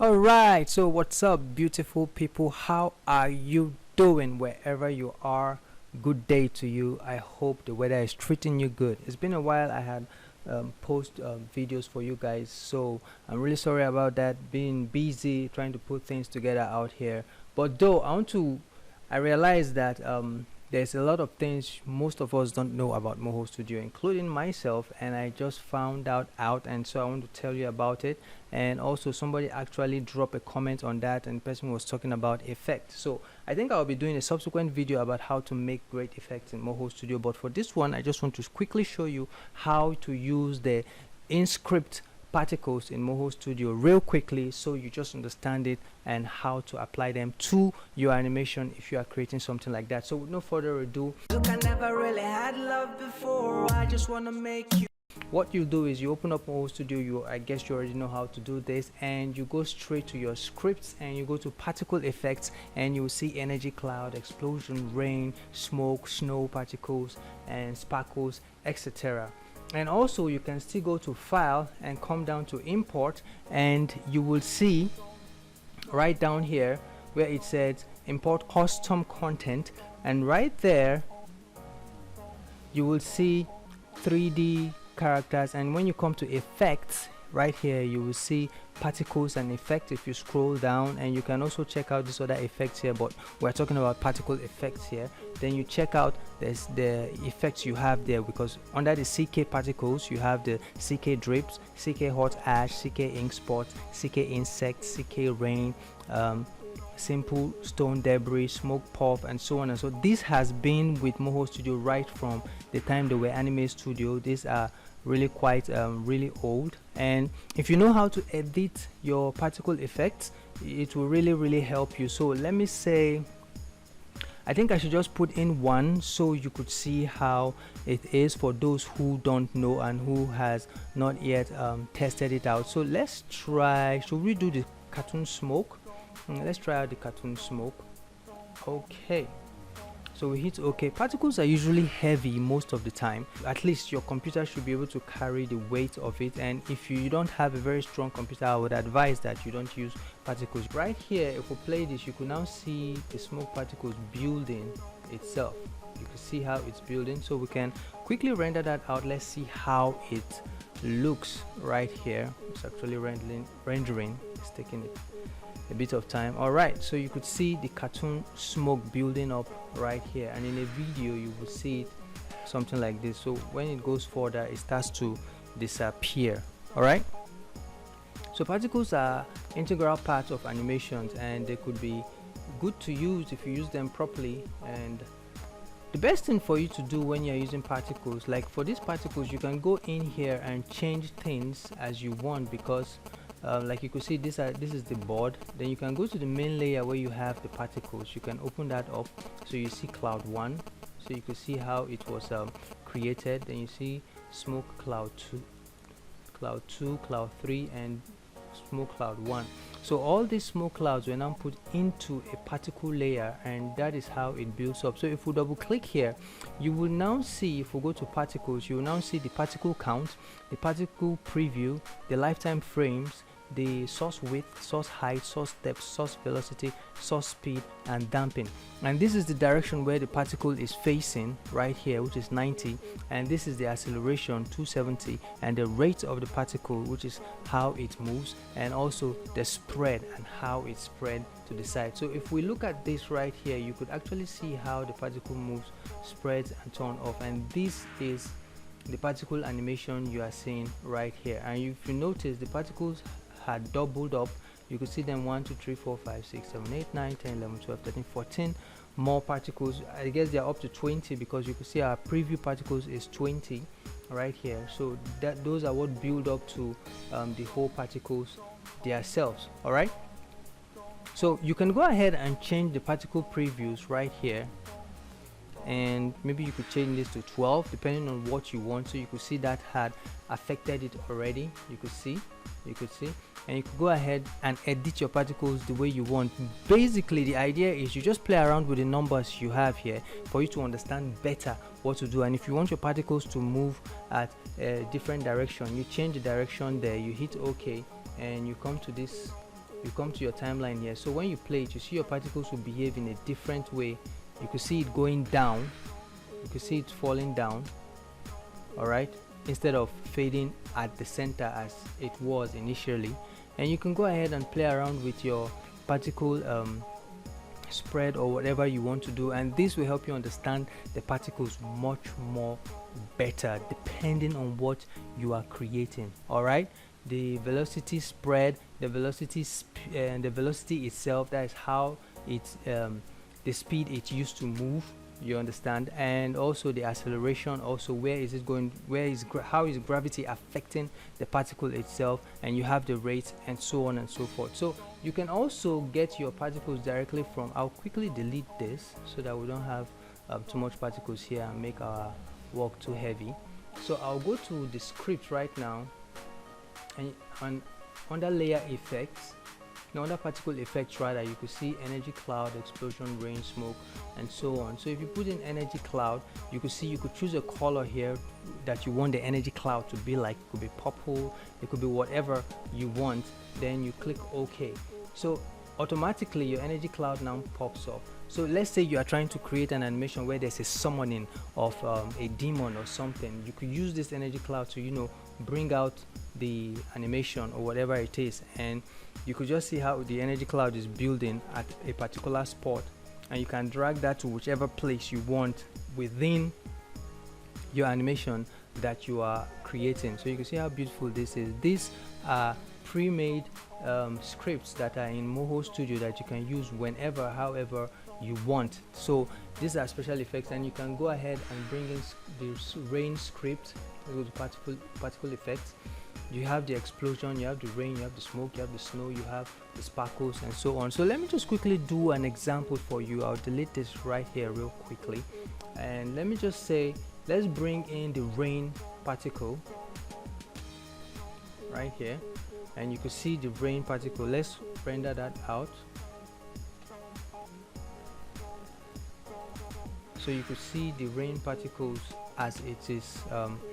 Alright, so what's up, beautiful people? How are you doing wherever you are? Good day to you. I hope the weather is treating you good. It's been a while. I had post videos for you guys, so I'm really sorry about that. Being busy trying to put things together out here, but though I realize that there's a lot of things most of us don't know about Moho Studio, including myself, and I just found out, and so I want to tell you about it. And also somebody actually dropped a comment on that, and the person was talking about effects. So I think I'll be doing a subsequent video about how to make great effects in Moho Studio, but for this one I just want to quickly show you how to use the in-script particles in Moho Studio real quickly, so you just understand it and how to apply them to your animation if you are creating something like that. So with no further ado, look, I never really had love before, I just want to make you. What you do is you open up Moho Studio. I guess you already know how to do this, and you go straight to your scripts and you go to particle effects, and you will see energy, cloud, explosion, rain, smoke, snow particles and sparkles, etc. And also you can still go to file and come down to import, and you will see right down here where it says import custom content, and right there you will see 3D characters. And when you come to effects, right here you will see particles and effects if you scroll down, and you can also check out this other effects here, but we're talking about particle effects here. Then you check out there's the effects you have there, because under the CK particles you have the CK drips, CK hot ash, CK ink spot, CK insect, CK rain, simple stone debris, smoke puff, and so on. And so this has been with Moho Studio right from the time they were Animate Studio. These are really quite really old, and if you know how to edit your particle effects, it will really help you. So let me say, I think I should just put in one so you could see how it is for those who don't know and who has not yet tested it out. So let's try, should we do the cartoon smoke? Let's try out the cartoon smoke. Okay, so we hit OK. Particles are usually heavy most of the time. At least your computer should be able to carry the weight of it, and if you don't have a very strong computer, I would advise that you don't use particles. Right here, if we play this, you can now see the smoke particles building itself. You can see how it's building, so we can quickly render that out. Let's see how it looks right here. It's actually rendering. It's taking it a bit of time. Alright, so you could see the cartoon smoke building up right here, and in a video you will see it something like this. So when it goes further, it starts to disappear. Alright, so particles are integral parts of animations, and they could be good to use if you use them properly. And the best thing for you to do when you're using particles, like for these particles, you can go in here and change things as you want, because like you could see, this is the board. Then you can go to the main layer where you have the particles. You can open that up, so you see cloud 1, so you can see how it was created. Then you see smoke cloud 2, cloud 3, and smoke cloud 1. So all these smoke clouds were now put into a particle layer, and that is how it builds up. So if we double click here, you will now see, if we go to particles, you will now see the particle count, the particle preview, the lifetime frames, the source width, source height, source depth, source velocity, source speed, and damping. And this is the direction where the particle is facing right here, which is 90, and this is the acceleration 270, and the rate of the particle, which is how it moves, and also the spread and how it spread to the side. So if we look at this right here, you could actually see how the particle moves, spreads, and turn off, and this is the particle animation you are seeing right here. And if you notice, the particles had doubled up. You could see them 1 2 3 4 5 6 7 8 9 10 11 12 13 14 more particles. I guess they are up to 20, because you can see our preview particles is 20 right here. So that those are what build up to the whole particles themselves. All right, so you can go ahead and change the particle previews right here, and maybe you could change this to 12 depending on what you want. So you could see that had affected it already. You could see, and you could go ahead and edit your particles the way you want. Basically, the idea is you just play around with the numbers you have here for you to understand better what to do. And if you want your particles to move at a different direction, you change the direction there, you hit OK, and you come to this you come to your timeline here. So when you play it, you see your particles will behave in a different way. You could see it going down, you could see it falling down, all right, instead of fading at the center as it was initially. And you can go ahead and play around with your particle spread or whatever you want to do, and this will help you understand the particles much more better depending on what you are creating. All right, the velocity spread, the velocity and the velocity itself, that is how it's the speed it's used to move, you understand, and also the acceleration, also where is it going, where is how is gravity affecting the particle itself, and you have the rate and so on and so forth. So you can also get your particles directly from, I'll quickly delete this so that we don't have too much particles here and make our work too heavy. So I'll go to the script right now, and under layer effects, now under particle effects rather, you could see energy cloud, explosion, rain, smoke, and so on. So if you put in energy cloud, you could see you could choose a color here that you want the energy cloud to be like. It could be purple, it could be whatever you want. Then you click OK. So automatically your energy cloud now pops up. So let's say you are trying to create an animation where there's a summoning of a demon or something. You could use this energy cloud to, you know, bring out the animation or whatever it is, and you could just see how the energy cloud is building at a particular spot, and you can drag that to whichever place you want within your animation that you are creating. So you can see how beautiful this is. These are pre-made scripts that are in Moho Studio that you can use whenever, however you want. So these are special effects, and you can go ahead and bring in the rain script with particle effects. You have the explosion, you have the rain, you have the smoke, you have the snow, you have the sparkles, and so on. So let me just quickly do an example for you. I'll delete this right here real quickly, and let me just say, let's bring in the rain particle right here, and you can see the rain particle. Let's render that out. So you could see the rain particles as it is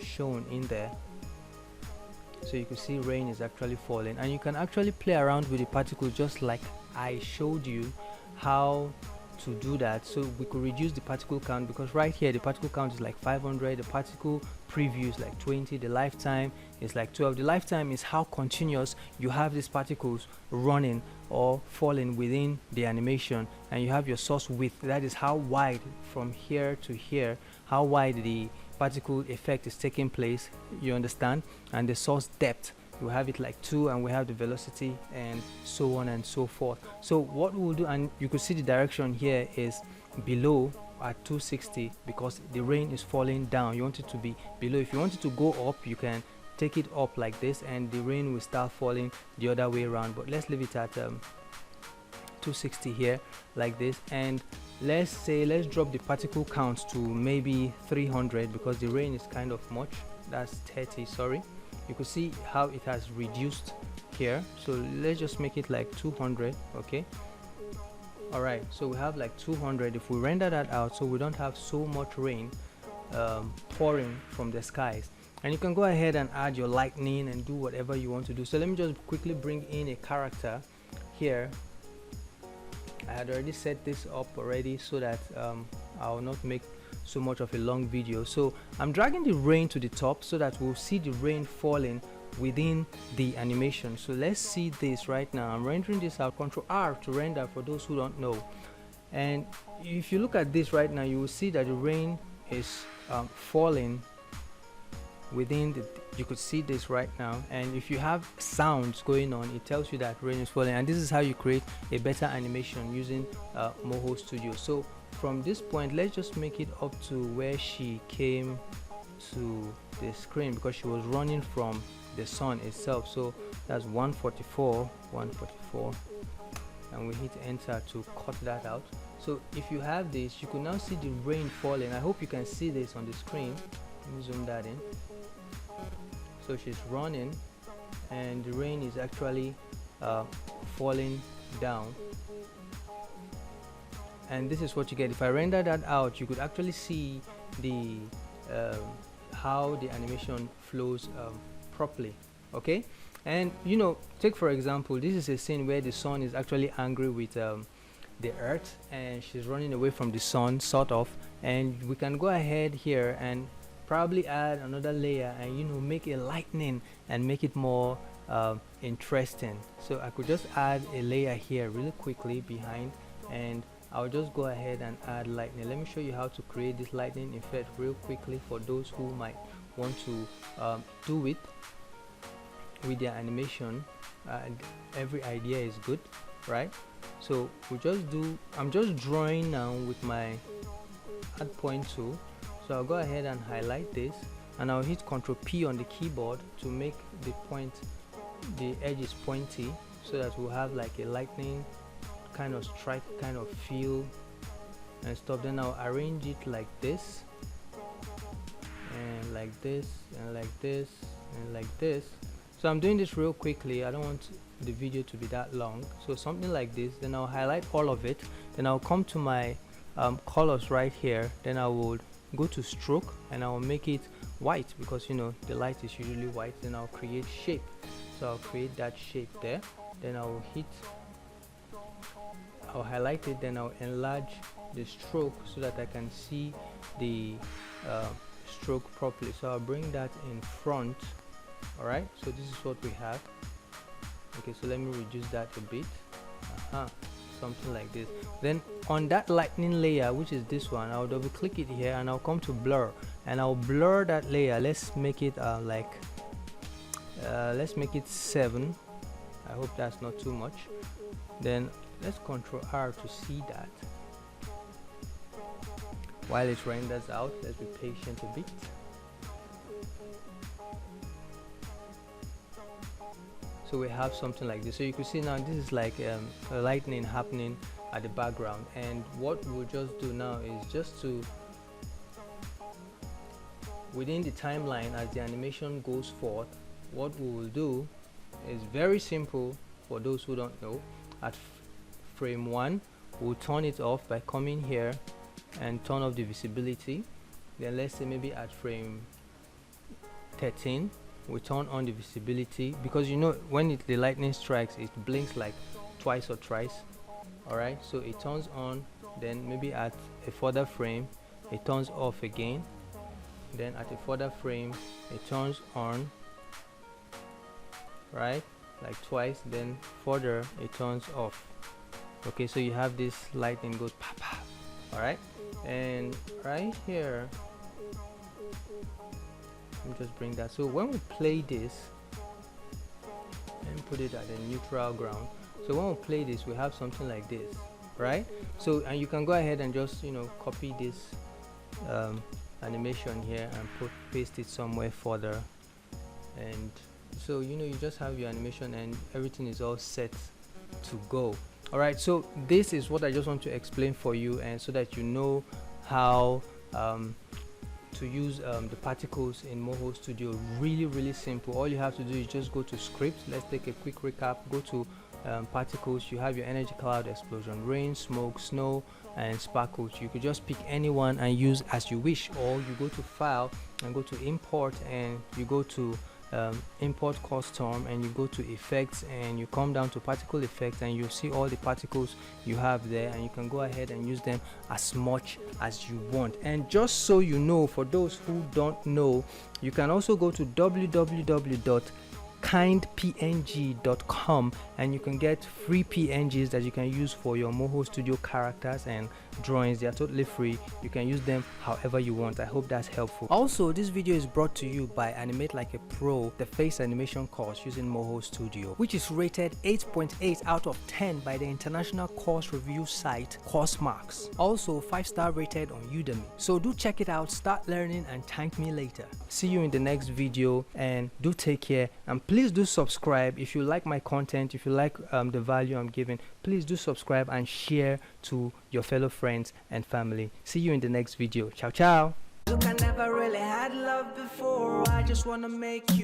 shown in there. So you can see rain is actually falling, and you can actually play around with the particles just like I showed you how to do that. So we could reduce the particle count, because right here the particle count is like 500, the particle preview is like 20, the lifetime is like 12. The lifetime is how continuous you have these particles running or falling within the animation, and you have your source width, that is how wide from here to here, how wide the particle effect is taking place, you understand, and the source depth, we have it like 2, and we have the velocity and so on and so forth. So what we'll do, and you could see the direction here is below at 260 because the rain is falling down. You want it to be below. If you want it to go up, you can take it up like this, and the rain will start falling the other way around. But let's leave it at 260 here like this, and let's drop the particle count to maybe 300 because the rain is kind of much. That's 30, sorry. You can see how it has reduced here, so let's just make it like 200. Okay, all right, so we have like 200. If we render that out, so we don't have so much rain pouring from the skies, and you can go ahead and add your lightning and do whatever you want to do. So let me just quickly bring in a character here. I had already set this up already so that I'll not make so much of a long video. So I'm dragging the rain to the top so that we'll see the rain falling within the animation. So let's see this right now. I'm rendering this out, Ctrl R to render for those who don't know. And if you look at this right now, you will see that the rain is falling within the, you could see this right now, and if you have sounds going on, it tells you that rain is falling. And this is how you create a better animation using Moho Studio. So from this point, let's just make it up to where she came to the screen, because she was running from the sun itself. So that's 144, and we hit enter to cut that out. So if you have this, you can now see the rain falling. I hope you can see this on the screen. Let me zoom that in. So she's running, and the rain is actually falling down, and this is what you get. If I render that out, you could actually see the how the animation flows properly. Okay, And you know, take for example, this is a scene where the sun is actually angry with the earth, and she's running away from the sun, sort of. And we can go ahead here and probably add another layer and, you know, make a lightning and make it more interesting. So I could just add a layer here really quickly behind, and I'll just go ahead and add lightning. Let me show you how to create this lightning effect real quickly for those who might want to do it with their animation. Every idea is good, right? So I'm just drawing now with my add point tool. So I'll go ahead and highlight this, and I'll hit Ctrl P on the keyboard to make the edges pointy, so that we'll have like a lightning kind of strike kind of feel and stuff. Then I'll arrange it like this, and like this, and like this, and like this. So I'm doing this real quickly, I don't want the video to be that long. So something like this. Then I'll highlight all of it, then I'll come to my colors right here, then I will go to stroke and I'll make it white, because you know the light is usually white. Then I'll create shape, so I'll create that shape there, then I'll highlight it, then I'll enlarge the stroke so that I can see the stroke properly. So I'll bring that in front. Alright, so this is what we have. Okay, so let me reduce that a bit. Something like this. Then on that lightning layer, which is this one, I'll double click it here and I'll come to blur, and I'll blur that layer. Let's make it let's make it 7. I hope that's not too much. Then let's Ctrl R to see that. While it renders out, let's be patient a bit. So we have something like this. So you can see now this is like a lightning happening at the background, and what we'll just do now is just to, within the timeline as the animation goes forth, what we will do is very simple for those who don't know. At frame 1, we'll turn it off by coming here and turn off the visibility. Then let's say maybe at frame 13, we turn on the visibility, because you know when the lightning strikes, it blinks like twice or thrice. Alright, so it turns on, then maybe at a further frame it turns off again, then at a further frame it turns on, right, like twice, then further it turns off. Okay, so you have this lightning goes pa pa. Alright, and right here, let me just bring that. So when we play this and put it at a neutral ground, so when we play this, we have something like this, right? So, and you can go ahead and just, you know, copy this animation here and paste it somewhere further, and so you know you just have your animation and everything is all set to go. All right, so this is what I just want to explain for you, and so that you know how to use the particles in Moho Studio. Really simple. All you have to do is just go to script. Let's take a quick recap. Go to particles. You have your energy cloud, explosion, rain, smoke, snow, and sparkles. You could just pick any one and use as you wish, or you go to file and go to import, and you go to import custom, and you go to effects, and you come down to particle effects, and you see all the particles you have there, and you can go ahead and use them as much as you want. And just so you know, for those who don't know, you can also go to www.kindpng.com and you can get free PNGs that you can use for your Moho Studio characters and drawings. They are totally free. You can use them however you want. I hope that's helpful. Also, this video is brought to you by Animate Like a Pro, the face animation course using Moho Studio, which is rated 8.8 out of 10 by the international course review site Coursemarks. Also 5-star rated on Udemy. So do check it out, start learning, and thank me later. See you in the next video, and do take care, and please do subscribe if you like my content. If you like the value I'm giving, please do subscribe and share to your fellow friends and family. See you in the next video. Ciao ciao. Look, I never really had love before. I just wanna make you